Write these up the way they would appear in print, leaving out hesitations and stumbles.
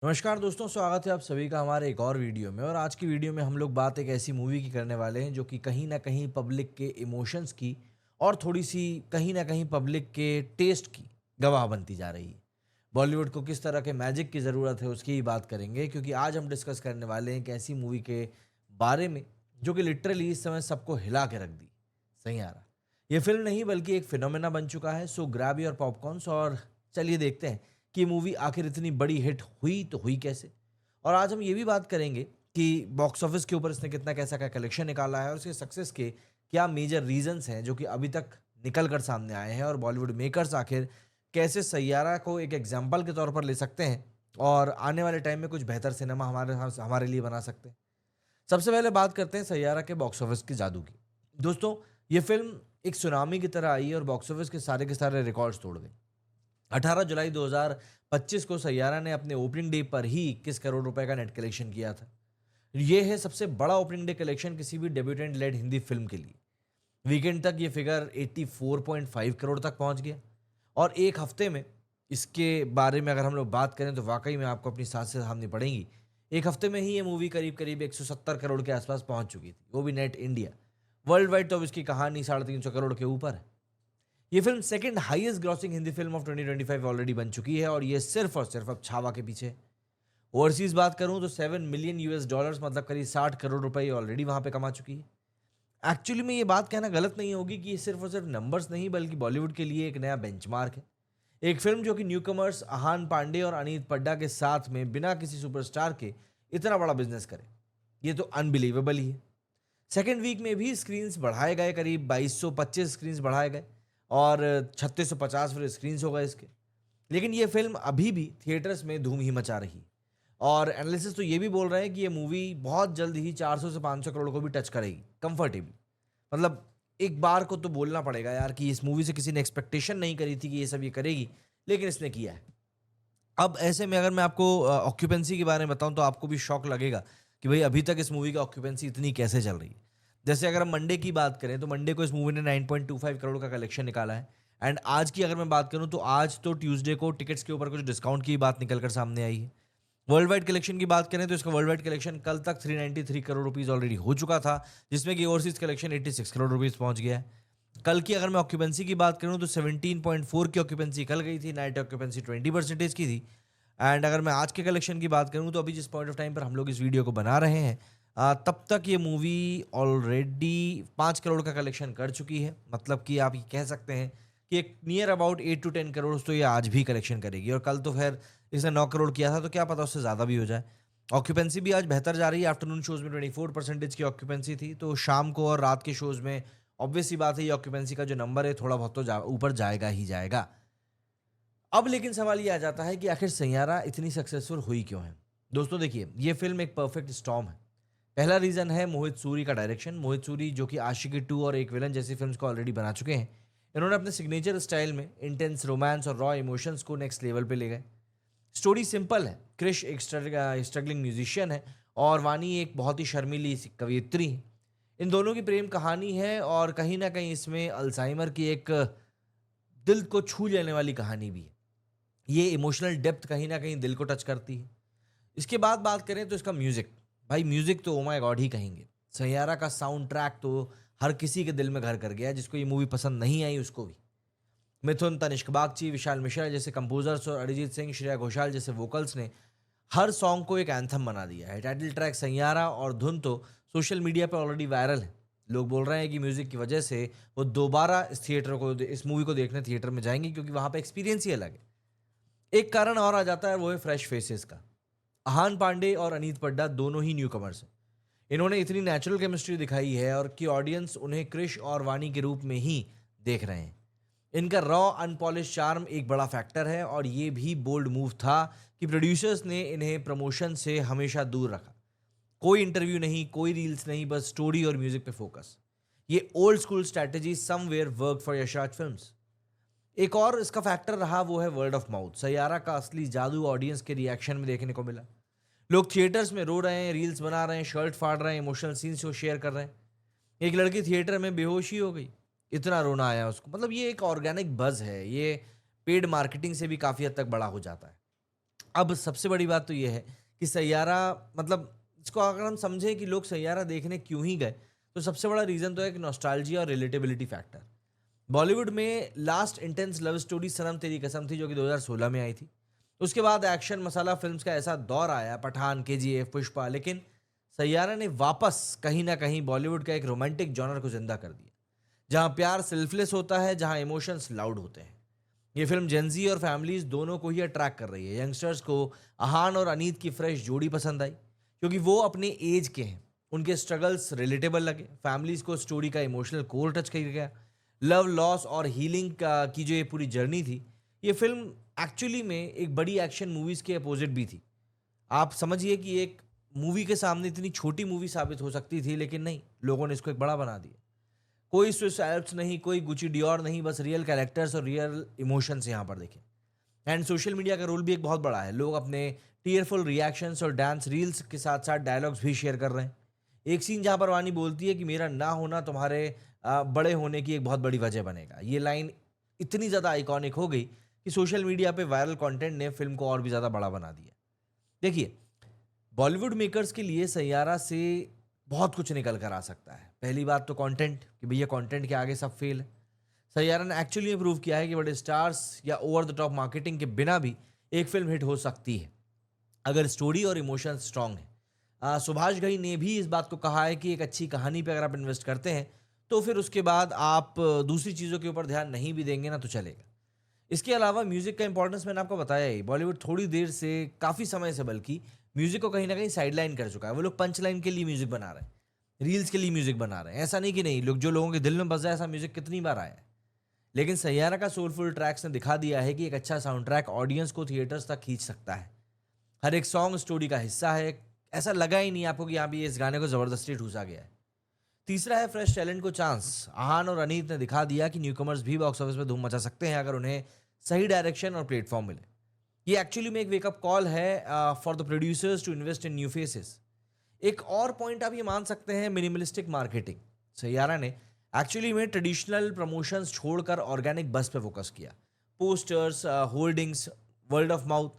नमस्कार दोस्तों, स्वागत है आप सभी का हमारे एक और वीडियो में। और आज की वीडियो में हम लोग बात एक ऐसी मूवी की करने वाले हैं जो कि कहीं ना कहीं पब्लिक के इमोशंस की और थोड़ी सी कहीं ना कहीं पब्लिक के टेस्ट की गवाह बनती जा रही है। बॉलीवुड को किस तरह के मैजिक की ज़रूरत है उसकी ही बात करेंगे, क्योंकि आज हम डिस्कस करने वाले हैं एक ऐसी मूवी के बारे में जो कि लिटरली इस समय सबको हिला के रख दी। सही आ रहा, ये फिल्म नहीं बल्कि एक फिनोमेना बन चुका है। सो ग्रैब योर पॉपकॉर्न्स और चलिए देखते हैं कि मूवी आखिर इतनी बड़ी हिट हुई तो हुई कैसे। और आज हम ये भी बात करेंगे कि बॉक्स ऑफिस के ऊपर इसने कितना कैसा का कलेक्शन निकाला है और इसके सक्सेस के क्या मेजर रीजंस हैं जो कि अभी तक निकल कर सामने आए हैं, और बॉलीवुड मेकर्स आखिर कैसे सैयारा को एक एग्जाम्पल के तौर पर ले सकते हैं और आने वाले टाइम में कुछ बेहतर सिनेमा हमारे लिए बना सकते हैं। सबसे पहले बात करते हैं सैयारा के बॉक्स ऑफिस की जादू की। दोस्तों, ये फिल्म एक सुनामी की तरह आई और बॉक्स ऑफिस के सारे रिकॉर्ड्स तोड़ गई। 18 जुलाई 2025 को सैयारा ने अपने ओपनिंग डे पर ही 21 करोड़ रुपए का नेट कलेक्शन किया था। यह है सबसे बड़ा ओपनिंग डे कलेक्शन किसी भी डेब्यूटेंट लेड हिंदी फिल्म के लिए। वीकेंड तक ये फिगर 84.5 करोड़ तक पहुंच गया। और एक हफ्ते में इसके बारे में अगर हम लोग बात करें तो वाकई में आपको अपनी सांसें थामनी पड़ेंगी। एक हफ्ते में ही ये मूवी करीब करीब 170 करोड़ के आसपास पहुंच चुकी थी, वो भी नेट इंडिया। वर्ल्ड वाइड तो अब इसकी कहानी 350 करोड़ के ऊपर है। ये film second highest grossing Hindi film of 2025 already बन चुकी है, और ये सिर्फ और सिर्फ अब छावा के पीछे है। ओवरसीज बात करूं तो 7 मिलियन US डॉलर्स मतलब करीब 60 करोड़ रुपए ऑलरेडी वहां पे कमा चुकी है। एक्चुअली में ये बात कहना गलत नहीं होगी कि ये सिर्फ और सिर्फ नंबर्स नहीं बल्कि बॉलीवुड के लिए एक नया बेंचमार्क है। एक फिल्म जो कि न्यूकमर्स अहान पांडे और अनीत पड्डा के साथ में बिना किसी सुपरस्टार के इतना बड़ा बिजनेस करे, ये तो अनबिलीवेबल ही है। सेकेंड वीक में भी स्क्रीन्स बढ़ाए गए, करीब 2225 स्क्रीन्स बढ़ाए गए और 3650 फिर स्क्रीन्स हो गए इसके। लेकिन ये फिल्म अभी भी थिएटर्स में धूम ही मचा रही। और एनालिसिस तो ये भी बोल रहे हैं कि ये मूवी बहुत जल्द ही 400 से 500 करोड़ को भी टच करेगी कंफर्टेबली। मतलब एक बार को तो बोलना पड़ेगा यार कि इस मूवी से किसी ने एक्सपेक्टेशन नहीं करी थी कि ये सब ये करेगी, लेकिन इसने किया है। अब ऐसे में अगर मैं आपको ऑक्यूपेंसी के बारे में बताऊं तो आपको भी शौक लगेगा कि भाई अभी तक इस मूवी की ऑक्यूपेंसी इतनी कैसे चल रही है। जैसे अगर हम मंडे की बात करें तो मंडे को इस मूवी ने 9.25 करोड़ का कलेक्शन निकाला है। एंड आज की अगर मैं बात करूं तो आज तो ट्यूसडे को टिकट्स के ऊपर कुछ डिस्काउंट की बात निकल कर सामने आई है। वर्ल्ड वाइड कलेक्शन की बात करें तो इसका वर्ल्ड वाइड कलेक्शन कल तक 393 करोड़ रुपीज ऑलरेडी हो चुका था, जिसमें कि ओवरसीज कलेक्शन 86 करोड़ रुपीज पहुंच गया है। कल की अगर मैं ऑक्यूपेंसी की बात करूं तो 17.4 की ऑक्यूपेंसी कल गई थी, नाइट ऑक्यूपेंसी 20% की थी। एंड अगर मैं आज के कलेक्शन की बात करूं तो अभी जिस पॉइंट ऑफ टाइम पर हम लोग इस वीडियो को बना रहे हैं, तब तक ये मूवी ऑलरेडी 5 करोड़ का कलेक्शन कर चुकी है। मतलब कि आप ये कह सकते हैं कि एक नियर अबाउट 8 to 10 करोड़ तो ये आज भी कलेक्शन करेगी। और कल तो खैर इसने 9 करोड़ किया था, तो क्या पता उससे ज़्यादा भी हो जाए। ऑक्यूपेंसी भी आज बेहतर जा रही है। आफ्टरनून शोज में 24% की ऑक्यूपेंसी थी, तो शाम को और रात के शोज में ऑब्वियस सी बात है ये ऑक्यूपेंसी का जो नंबर है थोड़ा बहुत तो ऊपर जाएगा ही जाएगा। अब लेकिन सवाल ये आ जाता है कि आखिर सैयारा इतनी सक्सेसफुल हुई क्यों है। दोस्तों देखिए, ये फिल्म एक परफेक्ट स्टॉर्म है। पहला रीजन है मोहित सूरी का डायरेक्शन। मोहित सूरी जो कि आशिकी 2 और एक विलन जैसी फिल्म्स को ऑलरेडी बना चुके हैं, इन्होंने अपने सिग्नेचर स्टाइल में इंटेंस रोमांस और रॉ इमोशंस को नेक्स्ट लेवल पे ले गए। स्टोरी सिंपल है। क्रिश एक स्ट्रगलिंग म्यूजिशियन है और वानी एक बहुत ही शर्मीली सी कवयित्री है। इन दोनों की प्रेम कहानी है और कहीं ना कहीं इसमें अल्जाइमर की एक दिल को छू लेने वाली कहानी भी है। ये इमोशनल डेप्थ कहीं ना कहीं दिल को टच करती है। इसके बाद बात करें तो इसका म्यूजिक, भाई म्यूजिक तो ओ माय गॉड ही कहेंगे। सैयारा का साउंड ट्रैक तो हर किसी के दिल में घर कर गया। जिसको ये मूवी पसंद नहीं आई उसको भी। मिथुन, तनिष्क बागची, विशाल मिश्रा जैसे कंपोजर्स और अरिजीत सिंह, श्रेया घोषाल जैसे वोकल्स ने हर सॉन्ग को एक एंथम बना दिया है। टाइटल ट्रैक सैयारा और धुन तो सोशल मीडिया पर ऑलरेडी वायरल है। लोग बोल रहे हैं कि म्यूजिक की वजह से वो दोबारा इस मूवी को देखने थिएटर में जाएंगे, क्योंकि वहां पे एक्सपीरियंस ही अलग है। एक कारण और आ जाता है, वो है फ्रेश फेसेस का। अहान पांडे और अनीत पड्डा दोनों ही न्यू कमर्स हैं। इन्होंने इतनी नेचुरल केमिस्ट्री दिखाई है और कि ऑडियंस उन्हें क्रिश और वानी के रूप में ही देख रहे हैं। इनका रॉ अनपॉलिश चार्म एक बड़ा फैक्टर है, और ये भी बोल्ड मूव था कि प्रोड्यूसर्स ने इन्हें प्रमोशन से हमेशा दूर रखा। कोई इंटरव्यू नहीं, कोई रील्स नहीं, बस स्टोरी और म्यूजिक पे फोकस। ये old school strategy somewhere work for Yashraj Films. एक और इसका फैक्टर रहा, वो है वर्ड ऑफ माउथ। सैयारा का असली जादू ऑडियंस के रिएक्शन में देखने को मिला। लोग थिएटर्स में रो रहे हैं, रील्स बना रहे हैं, शर्ट फाड़ रहे हैं, इमोशनल सीन्स को शेयर कर रहे हैं। एक लड़की थिएटर में बेहोश ही हो गई, इतना रोना आया उसको। मतलब ये एक ऑर्गेनिक बज है। ये पेड मार्केटिंग से भी काफ़ी हद तक बड़ा हो जाता है। अब सबसे बड़ी बात तो ये है कि सैयारा, मतलब इसको अगर हम समझें कि लोग सैयारा देखने क्यों ही गए, तो सबसे बड़ा रीज़न तो है कि नॉस्टैल्जिया और रिलेटेबिलिटी फैक्टर। बॉलीवुड में last intense love story Sanam Teri Kasam थी, जो कि 2016 में आई थी। उसके बाद एक्शन मसाला फिल्म्स का ऐसा दौर आया, पठान, केजीएफ, पुष्पा, लेकिन सैयारा ने वापस कहीं ना कहीं बॉलीवुड का एक रोमांटिक जॉनर को जिंदा कर दिया, जहां प्यार सेल्फलेस होता है, जहां इमोशंस लाउड होते हैं। ये फिल्म जेंजी और फैमिलीज दोनों को ही अट्रैक्ट कर रही है। यंगस्टर्स को अहान और अनीत की फ्रेश जोड़ी पसंद आई, क्योंकि वो अपने एज के हैं, उनके स्ट्रगल्स रिलेटेबल लगे। फैमिलीज को स्टोरी का इमोशनल कोर टच कर गया। लव, लॉस और हीलिंग का की जो ये पूरी जर्नी थी, ये फिल्म एक्चुअली में एक बड़ी एक्शन मूवीज के अपोजिट भी थी। आप समझिए कि एक मूवी के सामने इतनी छोटी मूवी साबित हो सकती थी, लेकिन नहीं, लोगों ने इसको एक बड़ा बना दिया। कोई स्विस एल्प्स नहीं, कोई गुची डियोर नहीं, बस रियल कैरेक्टर्स और रियल इमोशंस यहाँ पर देखें। एंड सोशल मीडिया का रोल भी एक बहुत बड़ा है। लोग अपने टीयरफुल रिएक्शंस और डांस रील्स के साथ साथ डायलॉग्स भी शेयर कर रहे हैं। एक सीन जहाँ पर वानी बोलती है कि मेरा ना होना तुम्हारे बड़े होने की एक बहुत बड़ी वजह बनेगा, ये लाइन इतनी ज़्यादा आइकॉनिक हो गई कि सोशल मीडिया पे वायरल कंटेंट ने फिल्म को और भी ज़्यादा बड़ा बना दिया। देखिए, बॉलीवुड मेकर्स के लिए सैयारा से बहुत कुछ निकल कर आ सकता है। पहली बात तो कंटेंट, कि भैया कंटेंट के आगे सब फेल है। सैयारा ने एक्चुअली प्रूव किया है कि बड़े स्टार्स या ओवर द टॉप मार्केटिंग के बिना भी एक फिल्म हिट हो सकती है, अगर स्टोरी और इमोशन स्ट्रांग है। सुभाष घई ने भी इस बात को कहा है कि एक अच्छी कहानी पे अगर आप इन्वेस्ट करते हैं, तो फिर उसके बाद आप दूसरी चीज़ों के ऊपर ध्यान नहीं भी देंगे ना, तो चलेगा। इसके अलावा म्यूजिक का इंपॉर्टेंस मैंने आपको बताया ही। बॉलीवुड थोड़ी देर से, काफ़ी समय से बल्कि, म्यूजिक को कहीं ना कहीं साइडलाइन कर चुका है। वो लोग पंच लाइन के लिए म्यूजिक बना रहे हैं, रील्स के लिए म्यूजिक बना रहे हैं। ऐसा नहीं कि नहीं, लोग जो लोगों के दिल में बस जाए, ऐसा म्यूजिक कितनी बार आया है। लेकिन सैयारा का सोलफुल ट्रैक्स ने दिखा दिया है कि एक अच्छा साउंड ट्रैक ऑडियंस को थिएटर्स तक खींच सकता है। हर एक सॉन्ग स्टोरी का हिस्सा है। ऐसा लगा ही नहीं आपको कि यहाँ भी इस गाने को जबरदस्ती ठूसा गया है। तीसरा है फ्रेश टैलेंट को चांस। आहान और अनीत ने दिखा दिया कि न्यूकमर्स भी बॉक्स ऑफिस में धूम मचा सकते हैं, अगर उन्हें सही डायरेक्शन और प्लेटफॉर्म मिले। ये एक्चुअली में एक वेकअप कॉल है for the producers to invest in new faces. एक और पॉइंट आप ये मान सकते हैं, मिनिमलिस्टिक मार्केटिंग। सैयारा ने एक्चुअली में ट्रेडिशनल प्रमोशंस छोड़कर ऑर्गेनिक बस पे फोकस किया। Posters, hoardings, world of mouth.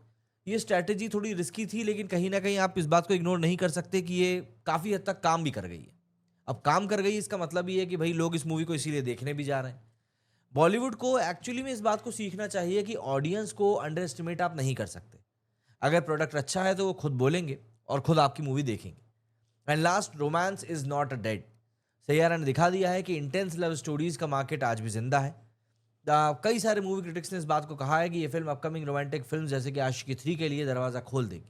ये स्ट्रैटेजी थोड़ी रिस्की थी, लेकिन कहीं ना कहीं आप इस बात को इग्नोर नहीं कर सकते कि ये काफ़ी हद तक काम भी कर गई है। अब काम कर गई, इसका मतलब ये है कि भाई लोग इस मूवी को इसीलिए देखने भी जा रहे हैं। बॉलीवुड को एक्चुअली में इस बात को सीखना चाहिए कि ऑडियंस को अंडर एस्टिमेट आप नहीं कर सकते। अगर प्रोडक्ट अच्छा है तो वो खुद बोलेंगे और खुद आपकी मूवी देखेंगे। And last, romance is not a dead. Saiyaara ने दिखा दिया है कि इंटेंस लव स्टोरीज का मार्केट आज भी जिंदा है। कई सारे मूवी क्रिटिक्स ने इस बात को कहा है कि ये फिल्म अपकमिंग रोमांटिक फिल्म जैसे कि आशिकी 3 के लिए दरवाजा खोल देगी।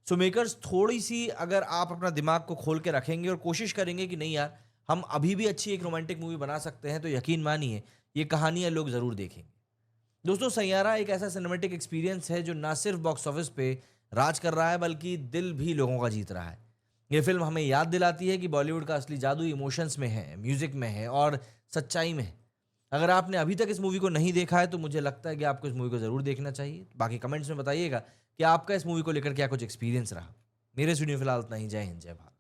सो मेकर्स, थोड़ी सी अगर आप अपना दिमाग को खोल के रखेंगे और कोशिश करेंगे कि नहीं यार, हम अभी भी अच्छी एक रोमांटिक मूवी बना सकते हैं, तो यकीन मानिए ये कहानियां लोग जरूर देखेंगे। दोस्तों, सैयारा एक ऐसा सिनेमेटिक एक्सपीरियंस है जो ना सिर्फ बॉक्स ऑफिस पे राज कर रहा है, बल्कि दिल भी लोगों का जीत रहा है। ये फिल्म हमें याद दिलाती है कि बॉलीवुड का असली जादू इमोशंस में है, म्यूजिक में है और सच्चाई में है। अगर आपने अभी तक इस मूवी को नहीं देखा है, तो मुझे लगता है कि आपको इस मूवी को जरूर देखना चाहिए। बाकी कमेंट्स में बताइएगा कि आपका इस मूवी को लेकर क्या कुछ एक्सपीरियंस रहा। मेरे स्टूडियो फिलहाल इतना ही। जय हिंद, जय भारत।